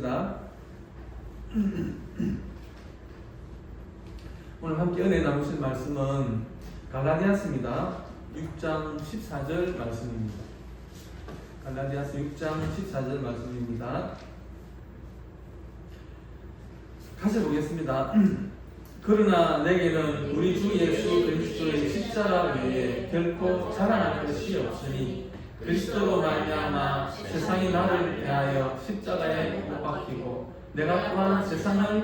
보겠습니다. 오늘 함께 은혜 나누실 말씀은 갈라디아서입니다. 6장 14절 말씀입니다. 갈라디아서 6장 14절 말씀입니다. 같이 보겠습니다. 그러나 내게는 우리 주 예수 그리스도의 십자가 외에 결코 자랑할 것이 없으니 그리스도로 말미암아 세상이 나를 대하여 십자가에 못 박히고 내가 또한 세상을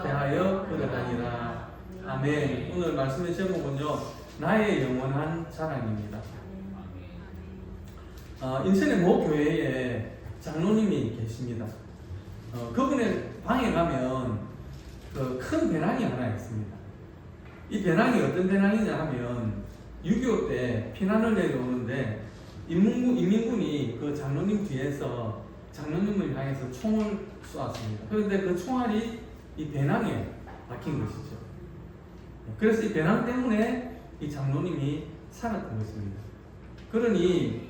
대하여 그러하니라. 아멘. 오늘 말씀의 제목은요, 나의 영원한 자랑입니다. 인천의 모 교회에 장로님이 계십니다. 그분의 방에 가면 큰 배낭이 하나 있습니다. 이 배낭이 어떤 배낭이냐 하면 6.25 때 피난을 내려오는데 인민군이 그 장로님 뒤에서 장로님을 향해서 총을 쏘았습니다. 그런데 그 총알이 이 배낭에 박힌 것이죠. 그래서 이 배낭 때문에 이 장로님이 살았던 것입니다. 그러니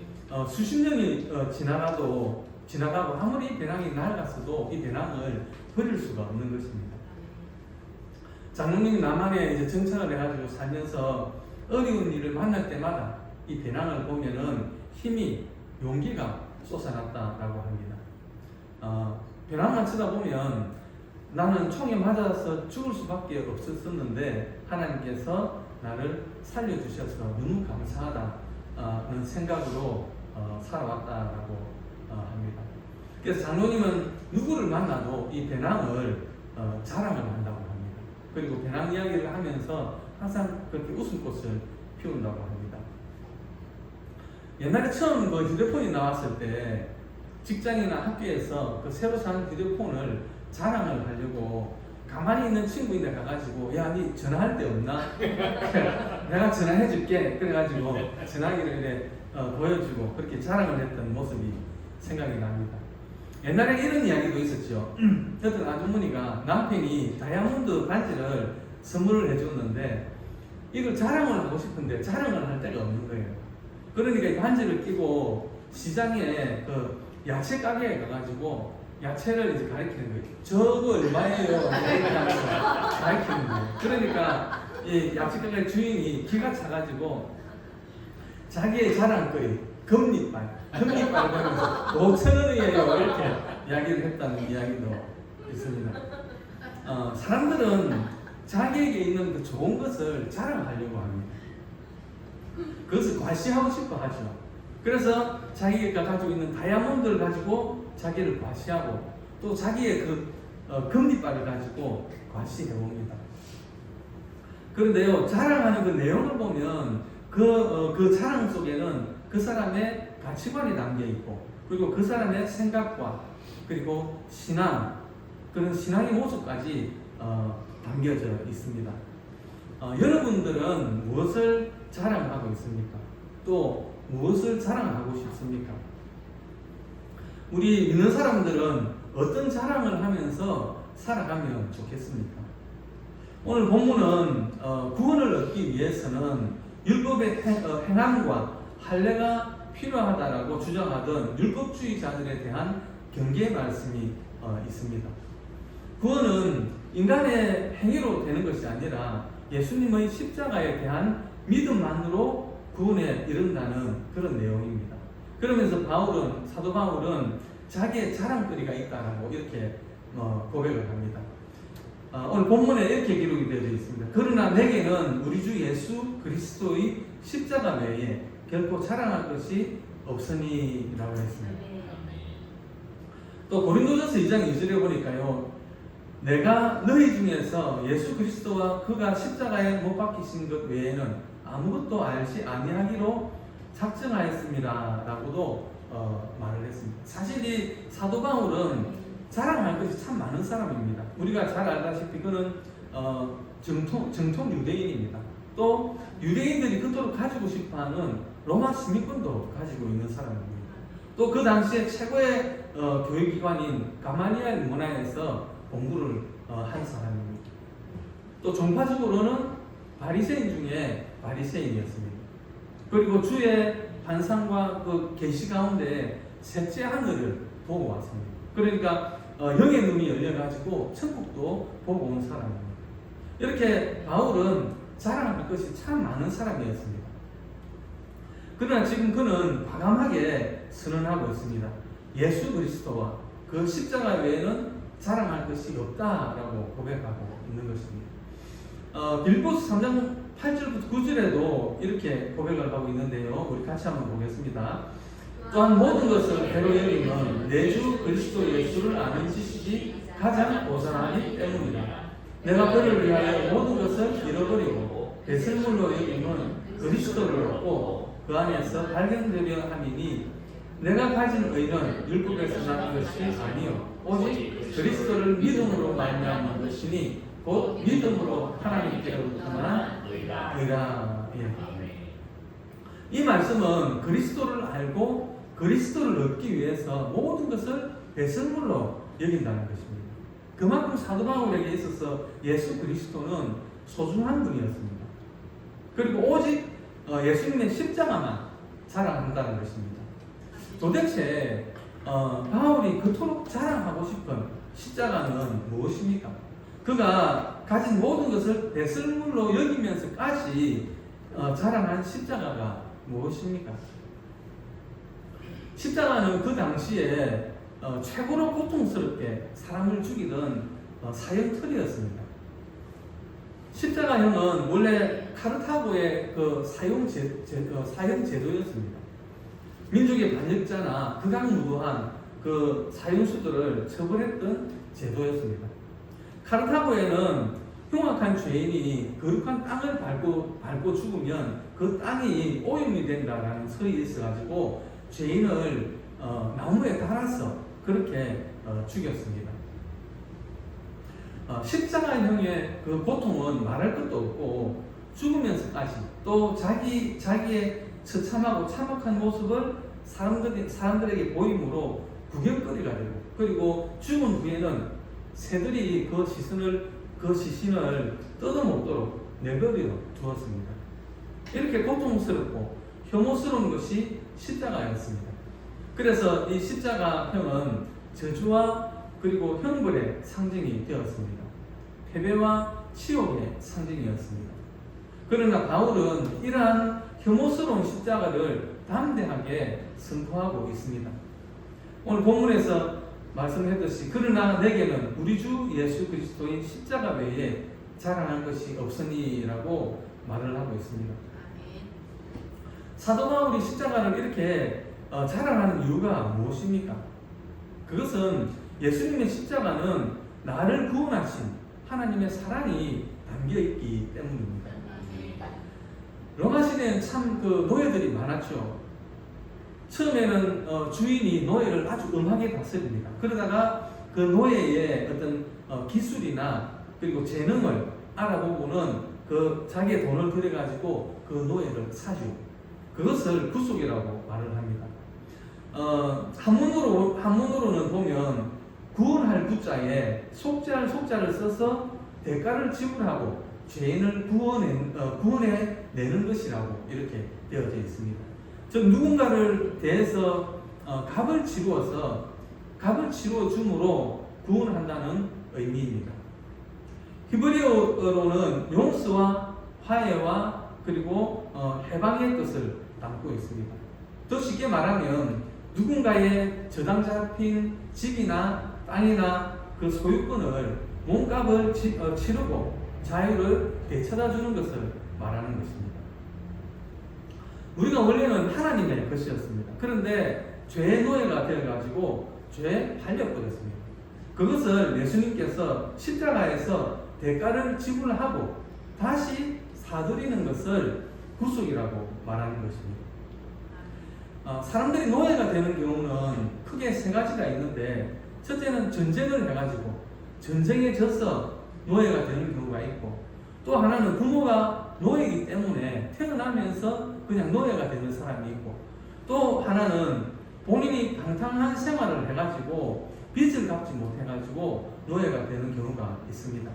수십 년이 지나가고 아무리 배낭이 낡았어도 이 배낭을 버릴 수가 없는 것입니다. 장로님이 남한에 이제 정착을 해가지고 살면서 어려운 일을 만날 때마다 이 배낭을 보면은 힘이, 용기가 솟아났다라고 합니다. 배낭만 쳐다보면 나는 총에 맞아서 죽을 수밖에 없었는데 하나님께서 나를 살려주셔서 너무 감사하다는 생각으로 살아왔다라고 합니다. 그래서 장로님은 누구를 만나도 이 배낭을 자랑을 한다고 합니다. 그리고 배낭 이야기를 하면서 항상 그렇게 웃음꽃을 피운다고 합니다. 옛날에 처음 그 휴대폰이 나왔을 때 직장이나 학교에서 그 새로 산 휴대폰을 자랑을 하려고 가만히 있는 친구인데 가가지고 야, 니 전화할 데 없나? 내가 전화해줄게. 그래가지고 전화기를 이렇게 보여주고 그렇게 자랑을 했던 모습이 생각이 납니다. 옛날에 이런 이야기도 있었죠. 어떤 아주머니가 남편이 다이아몬드 반지를 선물을 해줬는데 이걸 자랑을 하고 싶은데 자랑을 할 데가 없는 거예요. 그러니까 이 반지를 끼고 시장에 그 야채 가게에 가가지고 야채를 이제 가리키는 거예요. 저거 얼마예요? 이렇게 하면서 가리키는 거예요. 그러니까 이 야채 가게 주인이 기가 차가지고 자기의 자랑거리 금리빨 보면서 5,000원이에요 이렇게 이야기를 했다는 이야기도 있습니다. 사람들은 자기에게 있는 그 좋은 것을 자랑하려고 합니다. 그것을 과시하고 싶어 하죠. 그래서 자기가 가지고 있는 다이아몬드를 가지고 자기를 과시하고 또 자기의 그 금리빨을 가지고 과시해 봅니다. 그런데요, 자랑하는 그 내용을 보면 그 자랑 속에는 그 사람의 가치관이 담겨 있고 그리고 그 사람의 생각과 그리고 신앙, 그런 신앙의 모습까지 담겨져 있습니다. 여러분들은 무엇을 자랑하고 있습니까? 또 무엇을 자랑하고 싶습니까? 우리 믿는 사람들은 어떤 자랑을 하면서 살아가면 좋겠습니까? 오늘 본문은 구원을 얻기 위해서는 율법의 행함과 할례가 필요하다라고 주장하던 율법주의자들에 대한 경계의 말씀이 있습니다. 구원은 인간의 행위로 되는 것이 아니라 예수님의 십자가에 대한 믿음만으로 구원에 이른다는 그런 내용입니다. 그러면서 사도 바울은 자기의 자랑거리가 있다라고 이렇게 고백을 합니다. 오늘 본문에 이렇게 기록이 되어 있습니다. 그러나 내게는 우리 주 예수 그리스도의 십자가 외에 결코 자랑할 것이 없으니 라고 했습니다. 또 고린도전서 2장 2절에 보니까요, 내가 너희 중에서 예수 그리스도와 그가 십자가에 못 박히신 것 외에는 아무것도 알지 아니하기로 작정하였습니다 라고도 말을 했습니다. 사실 이 사도 바울은 자랑할 것이 참 많은 사람입니다. 우리가 잘 알다시피 그는 정통 유대인입니다. 또 유대인들이 그토록 가지고 싶어하는 로마 시민권도 가지고 있는 사람입니다. 또 그 당시에 최고의 교육기관인 가마니엘 문화에서 공부를 한 사람입니다. 또 종파적으로는 바리새인 중에 바리새인이었습니다. 그리고 주의 환상과 그 계시 가운데 셋째 하늘을 보고 왔습니다. 그러니까 영의 눈이 열려가지고 천국도 보고 온 사람입니다. 이렇게 바울은 자랑할 것이 참 많은 사람이었습니다. 그러나 지금 그는 과감하게 선언하고 있습니다. 예수 그리스도와 그 십자가 외에는 자랑할 것이 없다라고 고백하고 있는 것입니다. 빌보스 3장 8절부터 9절에도 이렇게 고백을 하고 있는데요. 우리 같이 한번 보겠습니다. 또한 모든 것을 배로 여기면 내 주 그리스도 예수를 아는 지식이 가장 오산하기 때문이다. 내가 그를 위하여 모든 것을 잃어버리고 배설물로 여기면 그리스도를 얻고 그 안에서 발견되려 함이니 내가 가진 의는 율법에서 난 것이 아니요 오직 그리스도를 믿음으로 말미암은 것이니 곧 믿음으로 하나님께로부터만 의라. 이 말씀은 그리스도를 알고 그리스도를 얻기 위해서 모든 것을 배설물로 여긴다는 것입니다. 그만큼 사도 바울에게 있어서 예수 그리스도는 소중한 분이었습니다. 그리고 오직 예수님의 십자가만 자랑한다는 것입니다. 도대체 바울이 그토록 자랑하고 싶은 십자가는 무엇입니까? 그가 가진 모든 것을 배설물로 여기면서까지 자랑한 십자가가 무엇입니까? 십자가는 그 당시에 최고로 고통스럽게 사람을 죽이던 사형틀이었습니다. 십자가형은 원래 카르타고의 그 사형 제도였습니다. 민족의 반역자나 극악무도한 그 사형수들을 처벌했던 제도였습니다. 카르타고에는 흉악한 죄인이 거룩한 땅을 밟고 죽으면 그 땅이 오염이 된다라는 설이 있어가지고 죄인을 나무에 달아서 그렇게 죽였습니다. 십자가형의 그 고통은 말할 것도 없고 죽으면서까지 또 자기의 처참하고 참혹한 모습을 사람들에게 보임으로 구경거리가 되고 그리고 죽은 후에는 새들이 그 시신을 뜯어먹도록 내버려 두었습니다. 이렇게 고통스럽고 혐오스러운 것이 십자가였습니다. 그래서 이 십자가형은 저주와 그리고 형벌의 상징이 되었습니다. 패배와 치욕의 상징이었습니다. 그러나 바울은 이러한 혐오스러운 십자가를 담대하게 선포하고 있습니다. 오늘 본문에서 말씀했듯이 그러나 내게는 우리 주 예수 그리스도인 십자가 외에 자랑할 것이 없으니라고 말을 하고 있습니다. 사도 바울이 십자가를 이렇게 자랑하는 이유가 무엇입니까? 그것은 예수님의 십자가는 나를 구원하신 하나님의 사랑이 담겨있기 때문입니다. 로마 시대엔 참 그 노예들이 많았죠. 처음에는 주인이 노예를 아주 엄하게 다스립니다. 그러다가 그 노예의 어떤 기술이나 그리고 재능을 알아보고는 그 자기의 돈을 들여가지고 그 노예를 사죠. 그것을 구속이라고 말을 합니다. 한문으로는 보면 구원할 구자에 속죄할 속자를 써서 대가를 지불하고 죄인을 구원해 내는 것이라고 이렇게 되어져 있습니다. 즉 누군가를 대해서 값을 치루어 줌으로 구원한다는 의미입니다. 히브리어로는 용서와 화해와 그리고 해방의 뜻을 담고 있습니다. 더 쉽게 말하면 누군가의 저당 잡힌 집이나 땅이나 그 소유권을 몸값을 치르고 자유를 되찾아주는 것을 말하는 것입니다. 우리가 원래는 하나님의 것이었습니다. 그런데 죄의 노예가 되어가지고 죄에 팔려버렸습니다. 그것을 예수님께서 십자가에서 대가를 지불하고 다시 사들이는 것을 구속이라고 말하는 것입니다. 사람들이 노예가 되는 경우는 크게 세 가지가 있는데 첫째는 전쟁을 해가지고 전쟁에 져서 노예가 되는 경우가 있고 또 하나는 부모가 노예이기 때문에 태어나면서 그냥 노예가 되는 사람이 있고 또 하나는 본인이 방탕한 생활을 해가지고 빚을 갚지 못해가지고 노예가 되는 경우가 있습니다.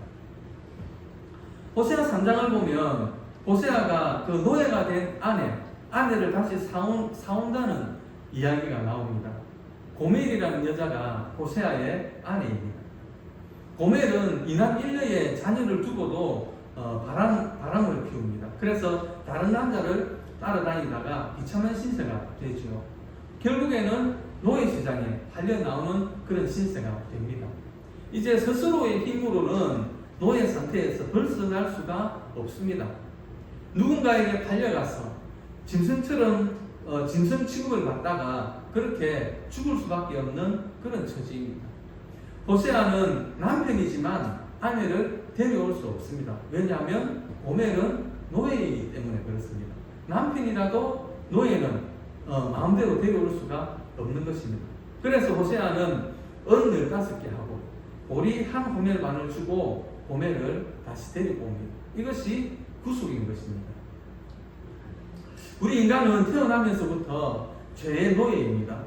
호세아 3장을 보면 호세아가 그 노예가 된 아내를 다시 사온다는 이야기가 나옵니다. 고멜이라는 여자가 호세아의 아내입니다. 고멜은 이남 일녀의 자녀를 두고도 바람을 피웁니다. 그래서 다른 남자를 따라다니다가 비참한 신세가 되죠. 결국에는 노예 시장에 팔려 나오는 그런 신세가 됩니다. 이제 스스로의 힘으로는 노예 상태에서 벗어날 수가 없습니다. 누군가에게 팔려가서 짐승처럼 짐승 취급을 받다가 그렇게 죽을 수밖에 없는 그런 처지입니다. 호세아는 남편이지만 아내를 데려올 수 없습니다. 왜냐하면 고멜은 노예이기 때문에 그렇습니다. 남편이라도 노예는 마음대로 데려올 수가 없는 것입니다. 그래서 호세아는 언을 5개 하고 보리 한 호멜 반을 주고 고멜을 다시 데리고 옵니다. 이것이 구속인 것입니다. 우리 인간은 태어나면서부터 죄의 노예입니다.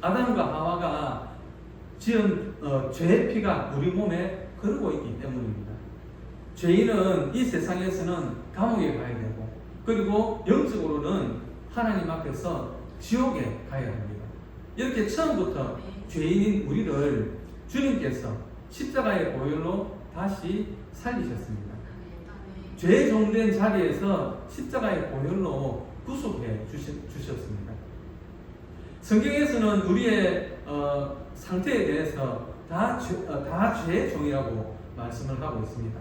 아담과 하와가 지은 죄의 피가 우리 몸에 흐르고 있기 때문입니다. 죄인은 이 세상에서는 감옥에 가야 되고, 그리고 영적으로는 하나님 앞에서 지옥에 가야 합니다. 이렇게 처음부터 죄인인 우리를 주님께서 십자가의 보혈로 다시 살리셨습니다. 죄의 종된 자리에서 십자가의 보혈로 구속해 주셨습니다. 성경에서는 우리의 상태에 대해서 다 죄의 종이라고 말씀을 하고 있습니다.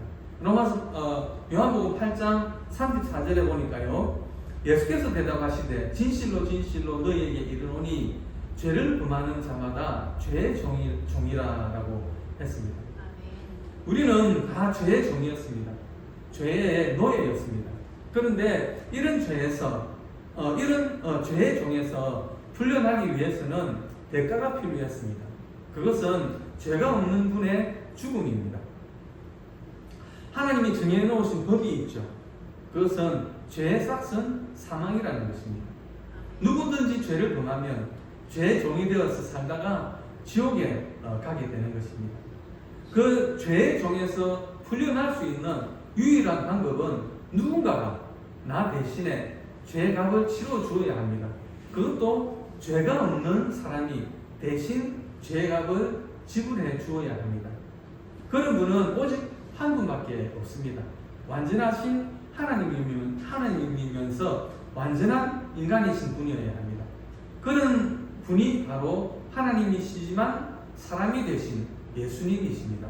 요한복음 8장 34절에 보니까요, 예수께서 대답하시되 진실로 진실로 너희에게 이르노니 죄를 범하는 자마다 죄의 종이라라고 했습니다. 우리는 다 죄의 종이었습니다. 죄의 노예였습니다. 그런데 이런 죄에서 죄의 종에서 풀려나기 위해서는 대가가 필요했습니다. 그것은 죄가 없는 분의 죽음입니다. 하나님이 정해놓으신 법이 있죠. 그것은 죄의 싹은 사망이라는 것입니다. 누구든지 죄를 범하면 죄의 종이 되어서 살다가 지옥에 가게 되는 것입니다. 그 죄의 종에서 풀려날 수 있는 유일한 방법은 누군가가 나 대신에 죄의 값을 치러 주어야 합니다. 그것도 죄가 없는 사람이 대신 죄의 값을 지불해 주어야 합니다. 그런 분은 오직 한 분밖에 없습니다. 완전하신 하나님이면서 완전한 인간이신 분이어야 합니다. 그런 분이 바로 하나님이시지만 사람이 되신 예수님이십니다.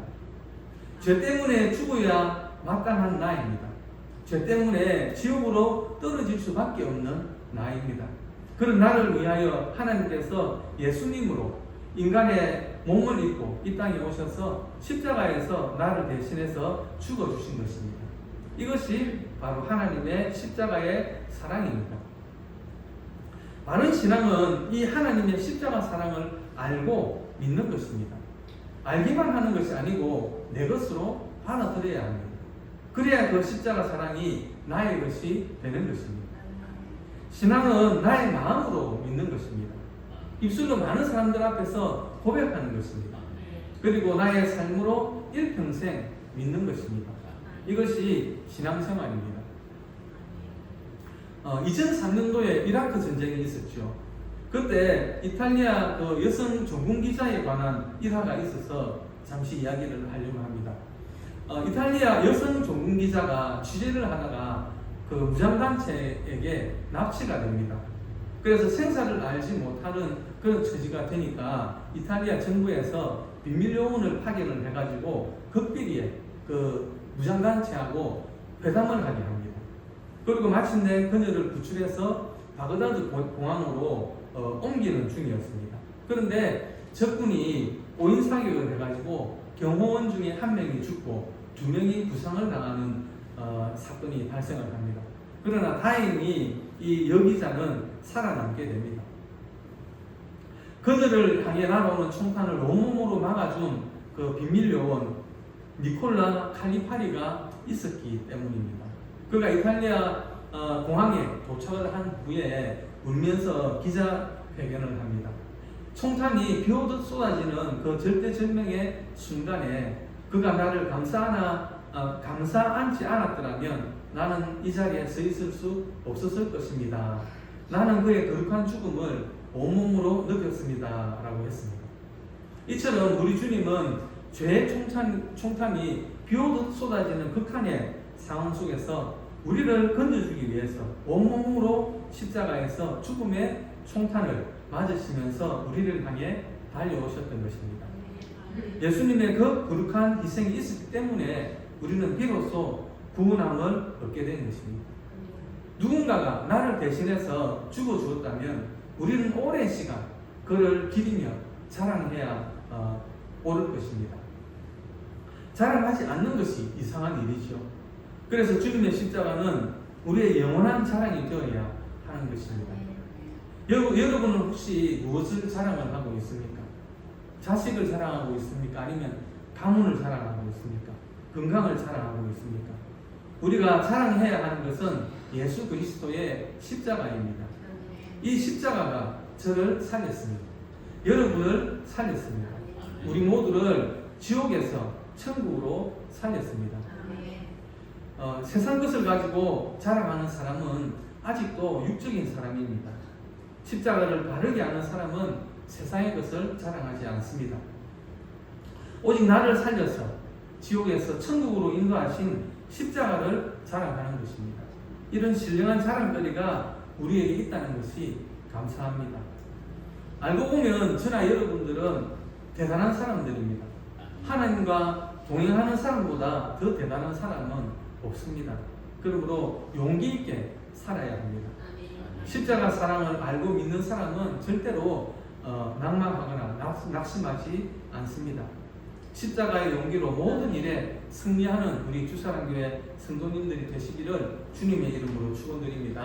죄 때문에 죽어야 마땅한 나입니다. 죄 때문에 지옥으로 떨어질 수밖에 없는 나입니다. 그런 나를 위하여 하나님께서 예수님으로 인간의 몸을 입고 이 땅에 오셔서 십자가에서 나를 대신해서 죽어주신 것입니다. 이것이 바로 하나님의 십자가의 사랑입니다. 바른 신앙은 이 하나님의 십자가 사랑을 알고 믿는 것입니다. 알기만 하는 것이 아니고 내 것으로 받아들여야 합니다. 그래야 그 십자가 사랑이 나의 것이 되는 것입니다. 신앙은 나의 마음으로 믿는 것입니다. 입술로 많은 사람들 앞에서 고백하는 것입니다. 그리고 나의 삶으로 일평생 믿는 것입니다. 이것이 신앙생활입니다. 2003년도에 이라크 전쟁이 있었죠. 그때 이탈리아 그 여성 전문 기자에 관한 일화가 있어서 잠시 이야기를 하려고 합니다. 이탈리아 여성 전문 기자가 취재를 하다가 그 무장단체에게 납치가 됩니다. 그래서 생사를 알지 못하는 그런 처지가 되니까 이탈리아 정부에서 비밀요원을 파견을 해가지고 극비리에 그 무장단체하고 회담을 하게 합니다. 그리고 마침내 그녀를 구출해서 바그다드 공항으로 옮기는 중이었습니다. 그런데 적군이 오인 사격을 해가지고 경호원 중에 한 명이 죽고 2명이 부상을 당하는 사건이 발생을 합니다. 그러나 다행히 이 여기자는 살아남게 됩니다. 그들을 향해 날아오는 총탄을 온몸으로 막아준 그 비밀요원 니콜라 칼리파리가 있었기 때문입니다. 그가 이탈리아 공항에 도착을 한 후에 울면서 기자회견을 합니다. 총탄이 비오듯 쏟아지는 그 절대절명의 순간에 그가 나를 감싸 안지 않았더라면 나는 이 자리에 서 있을 수 없었을 것입니다. 나는 그의 거룩한 죽음을 온몸으로 느꼈습니다 라고 했습니다. 이처럼 우리 주님은 죄의 총탐이 비오듯 쏟아지는 극한의 상황 속에서 우리를 건져주기 위해서 온몸으로 십자가에서 죽음의 총탄을 맞으시면서 우리를 향해 달려오셨던 것입니다. 예수님의 그 거룩한 희생이 있었기 때문에 우리는 비로소 구원함을 얻게 된 것입니다. 누군가가 나를 대신해서 죽어주었다면 우리는 오랜 시간 그를 기리며 자랑해야 옳을 것입니다. 자랑하지 않는 것이 이상한 일이죠. 그래서 주님의 십자가는 우리의 영원한 자랑이 되어야 하는 것입니다. 여러분은 혹시 무엇을 자랑을 하고 있습니까? 자식을 자랑하고 있습니까? 아니면 가문을 자랑하고 있습니까? 건강을 자랑하고 있습니까? 우리가 자랑해야 하는 것은 예수 그리스도의 십자가입니다. 이 십자가가 저를 살렸습니다. 여러분을 살렸습니다. 우리 모두를 지옥에서 천국으로 살렸습니다. 세상 것을 가지고 자랑하는 사람은 아직도 육적인 사람입니다. 십자가를 바르게 아는 사람은 세상의 것을 자랑하지 않습니다. 오직 나를 살려서 지옥에서 천국으로 인도하신 십자가를 자랑하는 것입니다. 이런 신령한 자랑거리가 우리에게 있다는 것이 감사합니다. 알고 보면 저나 여러분들은 대단한 사람들입니다. 하나님과 동행하는 사람보다 더 대단한 사람은 없습니다. 그러므로 용기 있게 살아야 합니다. 십자가 사랑을 알고 믿는 사람은 절대로 낭망하거나 낙심하지 않습니다. 십자가의 용기로 모든 일에 승리하는 우리 주사랑교회 성도님들이 되시기를 주님의 이름으로 축원드립니다.